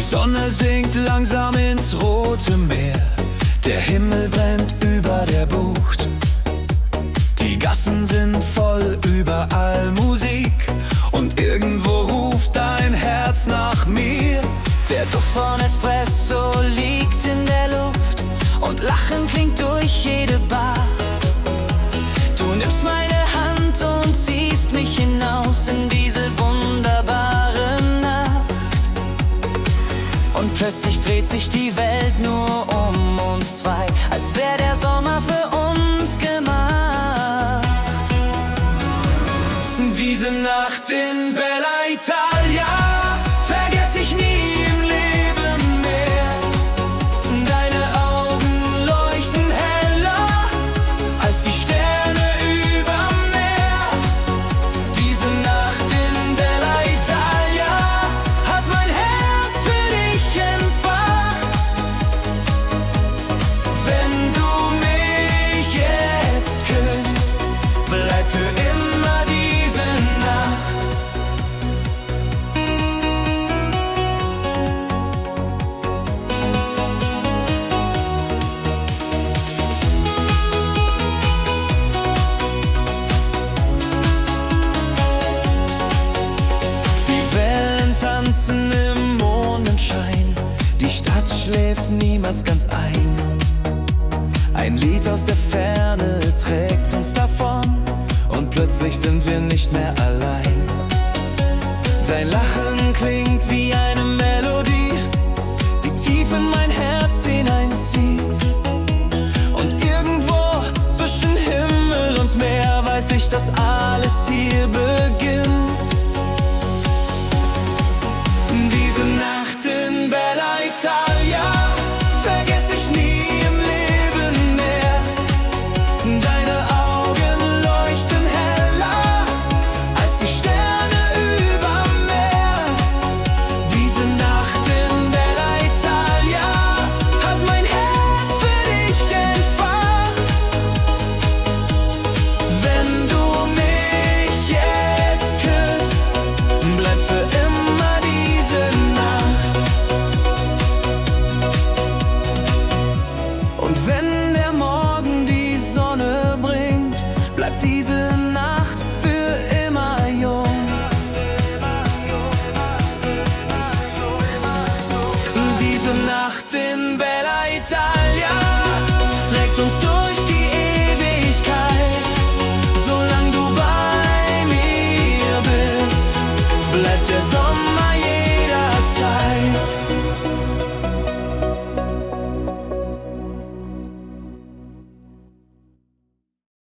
Sonne sinkt langsam ins Rote Meer, der Himmel brennt über der Bucht. Die Gassen sind voll, überall Musik und irgendwo ruft dein Herz nach mir. Der Duft von Espresso liegt in der Luft und Lachen klingt durch jede Bar. Du nimmst meine Hand und ziehst mich hinaus in diese wunderbare Nacht. Und plötzlich dreht sich die Welt nur um uns zwei, als wäre der Sommer für uns gemacht. Diese Nacht in Bella Italia vergess ich nie im Leben mehr. Deine Augen leuchten heller als die Sterne überm Meer. Diese Nacht in Bella Italia hat mein Herz für dich entfacht. Wenn du mich jetzt küsst, bleib für immer diese Nacht. Die Wellen tanzen im Mondenschein, die Stadt schläft niemals ganz ein. Ein Lied aus der Ferne trägt uns davon und plötzlich sind wir nicht mehr allein. Dein Lachen klingt wie eine Melodie, die tief in mein Herz hineinzieht. Und irgendwo zwischen Himmel und Meer weiß ich, dass alles hier beginnt. Diese Nacht in Bella Italia vergess ich nie im Leben mehr. Deine Augen leuchten heller als die Sterne überm Meer. Diese Nacht in Bella Italia hat mein Herz für dich entfacht. Wenn du mich jetzt küsst, bleib für immer diese Nacht. Und wenn der Morgen die Sonne bringt, bleibt diese Nacht für immer jung. Diese Nacht in Bella Italia trägt uns durch